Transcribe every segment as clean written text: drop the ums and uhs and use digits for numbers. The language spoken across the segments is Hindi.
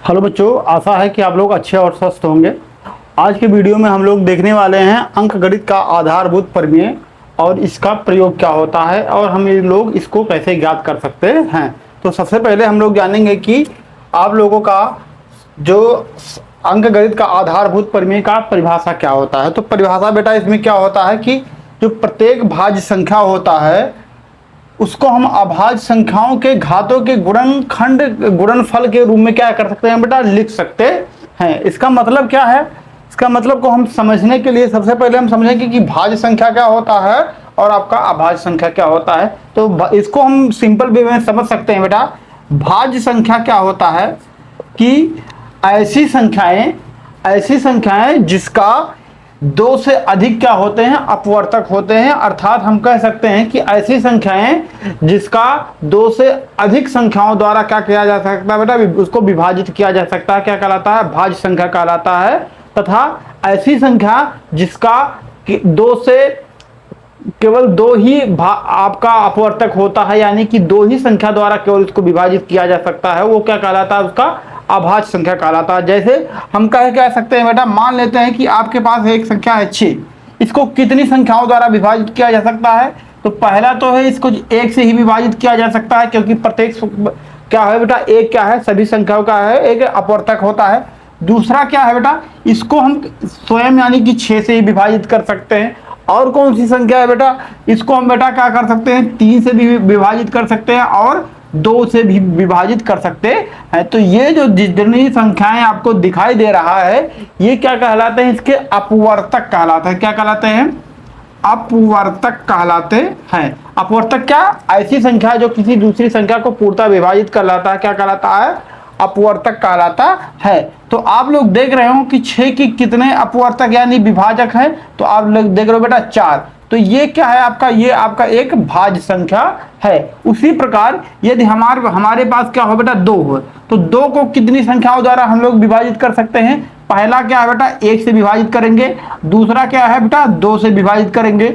हेलो बच्चों, आशा है कि आप लोग अच्छे और स्वस्थ होंगे। आज के वीडियो में हम लोग देखने वाले हैं अंकगणित का आधारभूत प्रमेय और इसका प्रयोग क्या होता है और हम ये लोग इसको कैसे ज्ञात कर सकते हैं। तो सबसे पहले हम लोग जानेंगे कि आप लोगों का जो अंकगणित का आधारभूत प्रमेय का परिभाषा क्या होता है। तो परिभाषा बेटा इसमें क्या होता है कि जो प्रत्येक भाज्य संख्या होता है उसको हम अभाज्य संख्याओं के घातों के गुणनखंड गुणनफल के रूप में क्या कर सकते हैं बेटा, लिख सकते हैं। इसका मतलब क्या है, इसका मतलब को हम समझने के लिए सबसे पहले हम समझेंगे कि भाज्य संख्या क्या होता है और आपका अभाज्य संख्या क्या होता है। तो इसको हम सिंपल वे में समझ सकते हैं बेटा। भाज्य संख्या क्या होता है कि ऐसी संख्याएं जिसका दो से अधिक क्या होते हैं, अपवर्तक होते हैं। अर्थात हम कह सकते हैं कि ऐसी संख्याएं जिसका दो से अधिक संख्याओं द्वारा क्या किया जा सकता है बेटा, उसको विभाजित किया जा सकता है, क्या कहलाता है, भाज्य संख्या कहलाता है। तथा ऐसी संख्या जिसका दो से केवल दो ही आपका अपवर्तक होता है, यानी कि दो ही संख्या द्वारा केवल इसको विभाजित किया जा सकता है, वो क्या कहलाता है, उसका अभाज्य संख्या कहलाता है। जैसे हम कह सकते हैं बेटा, मान लेते हैं कि आपके पास एक संख्या है 6, इसको कितनी संख्याओं द्वारा विभाजित किया जा सकता है। तो पहला तो है इसको एक से ही विभाजित किया जा सकता है, क्योंकि प्रत्येक क्या है बेटा, एक क्या है, सभी संख्याओं का है, एक अपवर्तक होता है। दूसरा क्या है बेटा, इसको हम स्वयं यानी कि 6 से ही विभाजित कर सकते हैं। और कौन सी संख्या है बेटा, इसको हम बेटा क्या कर सकते हैं, 3 से भी विभाजित कर सकते हैं और 2 से भी विभाजित कर सकते हैं। तो ये जो जितनी संख्याएं आपको दिखाई दे रहा है ये क्या कहलाते हैं, इसके अपवर्तक कहलाते हैं। क्या कहलाते हैं, अपवर्तक कहलाते हैं। अपवर्तक क्या, ऐसी संख्या जो किसी दूसरी संख्या को पूर्णतः विभाजित कर लाता है, क्या कहलाता है, अपवर्तक कहलाता है। तो आप लोग देख रहे हो कि 6 की कितने अपवर्तक यानी विभाजक है, तो आप लोग देख रहे हो बेटा 4। तो ये क्या है आपका, ये आपका एक भाज्य संख्या है। उसी प्रकार यदि हमारे पास क्या हो बेटा, 2 हो, तो 2 को कितनी संख्याओं द्वारा हम लोग विभाजित कर सकते हैं। पहला क्या है बेटा, 1 से विभाजित करेंगे। दूसरा क्या है बेटा, 2 से विभाजित करेंगे।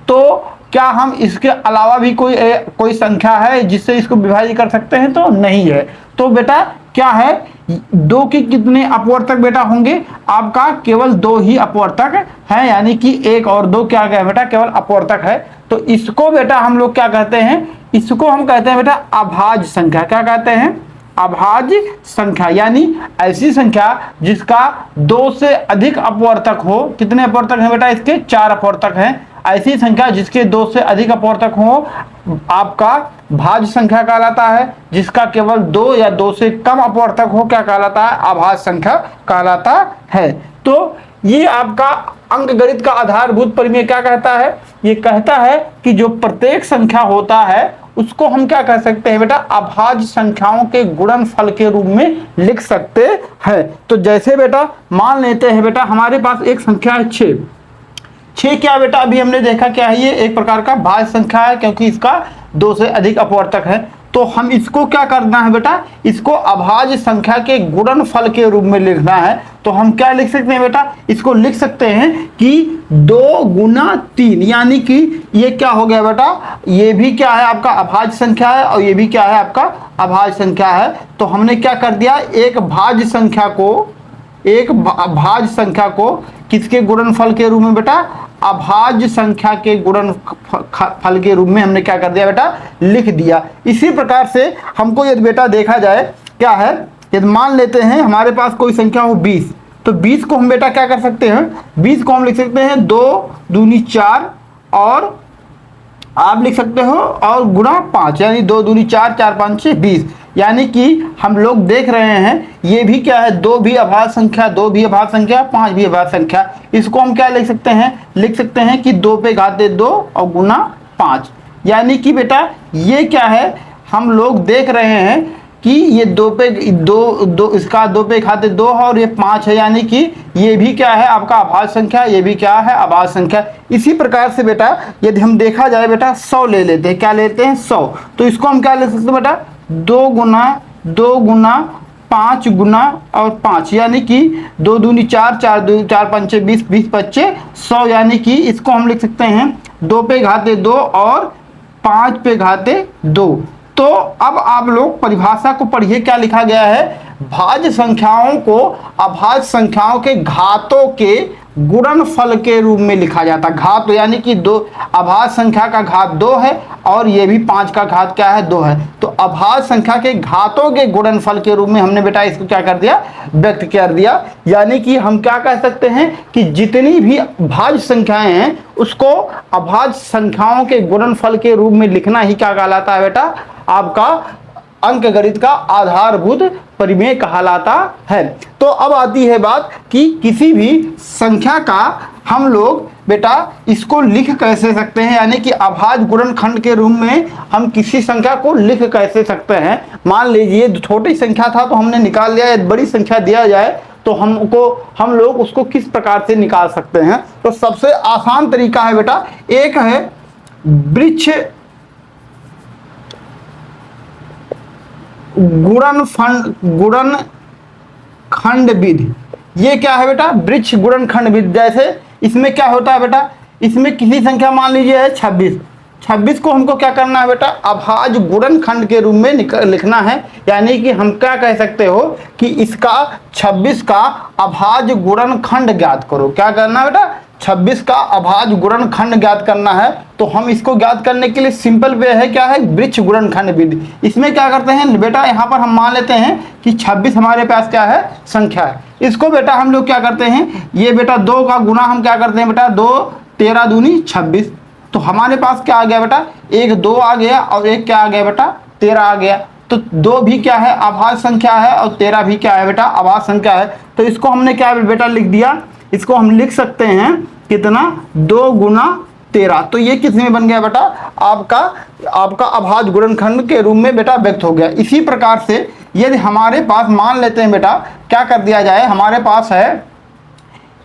तो क्या हम इसके अलावा भी कोई संख्या है जिससे इसको विभाजित कर सकते हैं, तो नहीं है। तो बेटा क्या है, 2 के कितने अपवर्तक बेटा होंगे, आपका केवल 2 ही अपवर्तक है, यानी कि 1 और 2 क्या है बेटा, केवल अपवर्तक है। तो इसको बेटा हम लोग क्या कहते हैं, इसको हम कहते हैं बेटा अभाज्य संख्या। क्या कहते हैं, अभाज्य संख्या, यानी ऐसी संख्या जिसका 2 से अधिक अपवर्तक हो। कितने अपवर्तक हैं बेटा, इसके 4 अपवर्तक हैं। ऐसी संख्या जिसके 2 से अधिक अपवर्तक हो आपका भाज्य संख्या कहलाता है। जिसका केवल 2 या 2 से कम अपवर्तक हो क्या कहलाता है, अभाज्य संख्या कहलाता है। तो ये आपका अंकगणित का आधारभूत प्रमेय क्या कहता है, ये कहता है कि जो प्रत्येक संख्या होता है उसको हम क्या कह सकते हैं बेटा, अभाज्य संख्याओं के गुणनफल के रूप में लिख सकते हैं। तो जैसे बेटा मान लेते हैं बेटा, हमारे पास एक संख्या है 6। 6 क्या बेटा, अभी हमने देखा क्या है, ये एक प्रकार का भाज्य संख्या है, क्योंकि इसका 2 से अधिक अपवर्तक है। तो हम इसको क्या करना है बेटा, इसको अभाज्य संख्या के गुणनफल के रूप में लिखना है। तो हम क्या लिख सकते हैं बेटा, इसको लिख सकते हैं कि 2 गुना 3, यानी कि ये क्या हो गया बेटा, ये भी क्या है आपका अभाज्य संख्या है और ये भी क्या है आपका अभाज्य संख्या है। तो हमने क्या कर दिया, एक भाज्य संख्या को किसके गुणनफल के रूप में बेटा, अभाज्य संख्या के गुणनफल के रूप में हमने क्या कर दिया बेटा, लिख दिया। इसी प्रकार से हमको यदि बेटा देखा जाए क्या है, यदि मान लेते हैं हमारे पास कोई संख्या हो 20, तो 20 को हम बेटा क्या कर सकते हैं, 20 को हम लिख सकते हैं 2 दूनी 4 और आप लिख सकते हो और गुणा 5, यानी 2 दूनी 4, 4 5 6 20। यानी कि हम लोग देख रहे हैं ये भी क्या है, 2 भी अभाज्य संख्या, 2 भी अभाज्य संख्या, 5 भी अभाज्य संख्या। इसको हम क्या लिख सकते हैं कि 2 पे घाते 2 और गुना 5। यानी कि बेटा ये क्या है, हम लोग देख रहे हैं कि ये 2 पे 2 इसका 2 पे घाते 2 है और ये 5 है, यानी कि ये भी क्या है आपका अभाज्य संख्या, ये भी क्या है अभाज्य संख्या। इसी प्रकार से बेटा यदि हम देखा जाए बेटा 100 ले लेते हैं, क्या लेते हैं 100। तो इसको हम क्या ले सकते हैं बेटा, 2 गुना 5 गुना और 5, यानी कि 2 दूनी 4, 4 दूनी 4 5 20, 20 25 100, यानी कि इसको हम लिख सकते हैं 2 पे घाते 2 और 5 पे घाते 2। तो अब आप लोग परिभाषा को पढ़िए, क्या लिखा गया है, भाज्य संख्याओं को अभाज्य संख्याओं के घातों के गुणनफल के रूप में लिखा जाता है। घात यानी कि दो, अभाज्य संख्या का घात 2 है और ये भी 5 का घात क्या है 2 है, तो अभाज्य संख्या के घातों के गुणनफल के रूप में हमने बेटा इसको क्या कर दिया, व्यक्त कर दिया। यानी कि हम क्या कह सकते हैं कि जितनी भी भाज्य संख्याएं हैं उसको अभाज्य संख्याओं के गुणनफल के रूप में लिखना ही क्या कहलाता है बेटा, आपका अंकगणित का आधारभूत परिमेय कहलाता है। तो अब आती है बात कि किसी भी संख्या का हम लोग बेटा इसको लिख कैसे सकते हैं, यानी कि अभाज्य गुणनखंड के रूप में हम किसी संख्या को लिख कैसे सकते हैं। मान लीजिए छोटी संख्या था तो हमने निकाल लिया, यदि बड़ी संख्या दिया जाए तो हम लोग उसको किस प्रकार से निकाल सकते हैं। तो सबसे आसान तरीका है बेटा, एक है वृक्ष गुणनखंड विधि। ये क्या है बेटा, वृक्ष गुणनखंड विधि। जैसे इसमें क्या होता है बेटा, इसमें किसी संख्या मान लीजिए है 26 को हमको क्या करना है बेटा, अभाज्य गुणनखंड के रूप में लिखना है। यानी कि हम क्या कह सकते हो कि इसका 26 का अभाज्य गुणनखंड ज्ञात करो। क्या करना है बेटा, 26 का अभाज्य गुणनखंड ज्ञात करना है। तो हम इसको ज्ञात करने के लिए सिंपल वे है, क्या है, वृक्ष गुणनखंड विधि। इसमें क्या करते हैं बेटा, यहाँ पर हम मान लेते हैं कि 26 हमारे पास क्या है, संख्या है। इसको बेटा हम लोग क्या करते हैं, ये बेटा 2 का गुना हम क्या करते हैं बेटा, 2 13 दूनी 26। तो हमारे पास क्या आ गया बेटा, एक 2 आ गया और एक क्या आ गया बेटा, 13 आ गया। तो 2 भी क्या है, अभाज्य संख्या है और 13 भी क्या है बेटा, अभाज्य संख्या है। तो इसको हमने क्या बेटा लिख दिया, इसको हम लिख सकते हैं कितना, 2 गुना 13। तो ये किस में बन गया बेटा, आपका अभाज्य गुणनखंड के रूप में बेटा व्यक्त हो गया। इसी प्रकार से यदि हमारे पास मान लेते हैं बेटा, क्या कर दिया जाए, हमारे पास है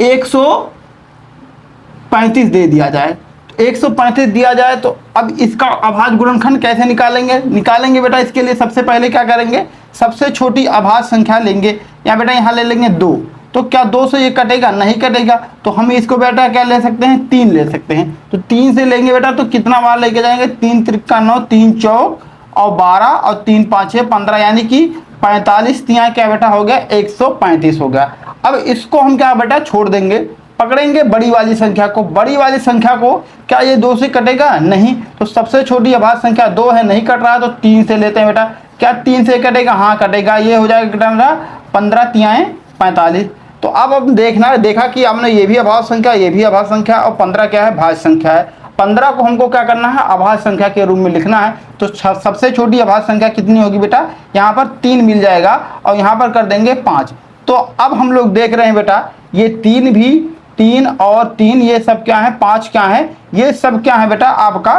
135 दे दिया जाए, 135 दिया जाए तो अब इसका अभाज्य गुणनखंड कैसे निकालेंगे बेटा। इसके लिए सबसे पहले क्या करेंगे, सबसे छोटी अभाज्य संख्या लेंगे, या बेटा यहाँ ले लेंगे 2। तो क्या 2 से ये कटेगा, नहीं कटेगा। तो हम इसको बेटा क्या ले सकते हैं, 3 ले सकते हैं। तो 3 से लेंगे बेटा तो कितना बार लेके जाएंगे, 3 त्रिका 9, 3 चौक और 12 और 3 5 15, यानी कि 45 तिया क्या बेटा हो गया, 135 हो गया। अब इसको हम क्या बेटा छोड़ देंगे, पकड़ेंगे बड़ी वाली संख्या को। बड़ी वाली संख्या को क्या ये 2 से कटेगा, नहीं। तो सबसे छोटी अभाज्य संख्या 2 है, नहीं कट रहा है, तो 3 से लेते हैं बेटा। क्या 3 से कटेगा, हाँ कटेगा। ये हो जाएगा कितना, 15 तियाएं 45। तो अब देखा कि हमने ये भी अभाज्य संख्या, ये भी अभाज्य संख्या और 15 क्या है, भाज्य संख्या है। 15 को हमको क्या करना है, अभाज्य संख्या के रूप में लिखना है। तो सबसे छोटी अभाज्य संख्या कितनी होगी बेटा, यहाँ पर 3 मिल जाएगा और यहाँ पर कर देंगे 5। तो अब हम लोग देख रहे हैं बेटा, ये 3 भी, 3 और 3 ये सब क्या है, 5 क्या है, ये सब क्या है बेटा, आपका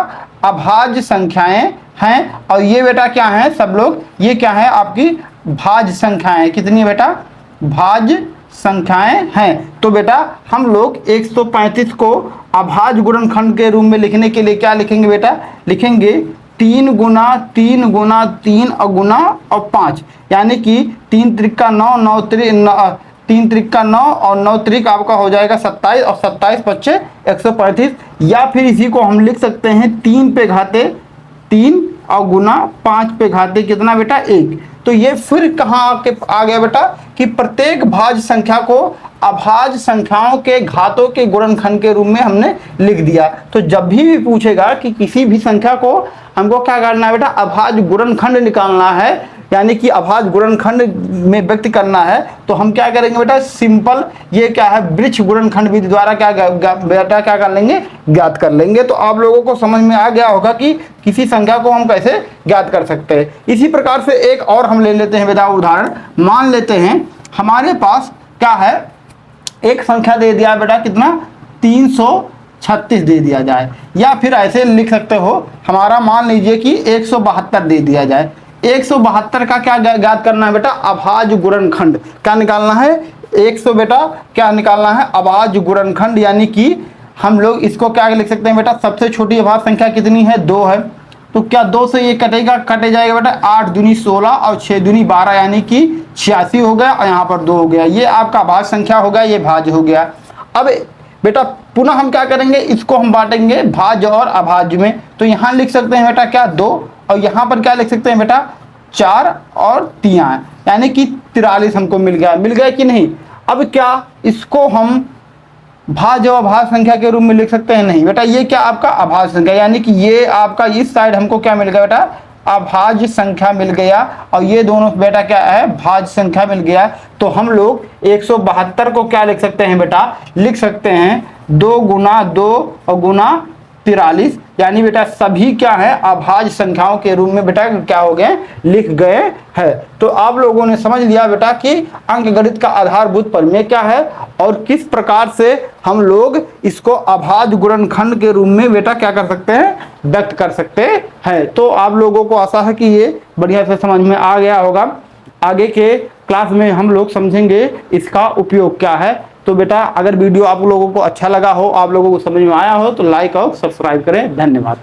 अभाज्य संख्याएं हैं। और ये बेटा क्या है, सब लोग ये क्या है, आपकी भाज्य संख्याएं। कितनी बेटा, भाज्य संख्याएं हैं। तो बेटा हम लोग 135 को अभाज्य गुणनखंड के रूप में लिखने के लिए क्या लिखेंगे बेटा, लिखेंगे 3 गुना 3 गुना 3 और गुना और 5, यानी कि 3 त्रिका 9, 3 त्रिका 9 और 9 त्रिक आपका हो जाएगा 27 और 27 पच्चे 135। या फिर इसी को हम लिख सकते हैं 3 पे घाते 3 और गुना 5 पे घाते कितना बेटा, 1। तो ये फिर कहाँ आ गया बेटा कि प्रत्येक भाज्य संख्या को अभाज्य संख्याओं के घातों के गुणनखंड के रूप में हमने लिख दिया। तो जब भी पूछेगा कि किसी भी संख्या को हमको क्या करना है बेटा, अभाज्य गुणनखंड निकालना है, यानी कि अभाज्य गुणनखंड में व्यक्त करना है, तो हम क्या करेंगे बेटा, सिंपल ये क्या है, वृक्ष गुणनखंड विधि द्वारा बेटा क्या कर लेंगे, ज्ञात कर लेंगे। तो आप लोगों को समझ में आ गया होगा कि किसी संख्या को हम कैसे ज्ञात कर सकते हैं। इसी प्रकार से एक और हम ले लेते हैं बेटा उदाहरण। मान लेते हैं हमारे पास क्या है, एक संख्या दे दिया बेटा, कितना, 336 दे दिया जाए। या फिर ऐसे लिख सकते हो, हमारा मान लीजिए कि 172 दे दिया जाए। 172 का क्या ज्ञात करना है बेटा, अभाज्य गुणनखंड। क्या निकालना है, 100 बेटा क्या निकालना है, अभाज्य गुणनखंड। यानी कि हम लोग इसको क्या लिख सकते हैं बेटा, सबसे छोटी अभाज्य संख्या कितनी है, 2 है। तो क्या 2 से ये कटेगा, कटे जाएगा बेटा, 8 दूनी 16 और 6 दूनी 12, यानी कि 86 हो गया और यहाँ पर 2 हो गया। ये आपका अभाज्य संख्या हो गया, ये भाज्य हो गया। अब बेटा पुनः हम क्या करेंगे, इसको हम बांटेंगे भाज्य और अभाज्य में। तो यहाँ लिख सकते हैं बेटा क्या, 2, और यहाँ पर क्या लिख सकते हैं बेटा, 4 और 3 यानी कि 43 हमको मिल गया कि नहीं। अब क्या इसको हम भाज्य और अभाज्य संख्या के रूप में लिख सकते हैं? नहीं बेटा, ये क्या आपका अभाज्य संख्या, यानी कि ये आपका इस साइड हमको क्या मिल गया बेटा, अभाज्य संख्या मिल गया, और ये दोनों बेटा क्या है, भाज्य संख्या मिल गया। तो हम लोग 172 को क्या लिख सकते हैं बेटा, लिख सकते हैं 2 गुना 2 और गुना 43, यानी बेटा सभी क्या है, अभाज्य संख्याओं के रूप में बेटा क्या हो गए, लिख गए हैं। तो आप लोगों ने समझ लिया बेटा कि अंकगणित का आधारभूत प्रमेय क्या है और किस प्रकार से हम लोग इसको अभाज्य गुणनखंड के रूप में बेटा क्या कर सकते हैं, व्यक्त कर सकते हैं। तो आप लोगों को आशा है कि ये बढ़िया से समझ में आ गया होगा। आगे के क्लास में हम लोग समझेंगे इसका उपयोग क्या है। तो बेटा अगर वीडियो आप लोगों को अच्छा लगा हो, आप लोगों को समझ में आया हो, तो लाइक और सब्सक्राइब करें। धन्यवाद।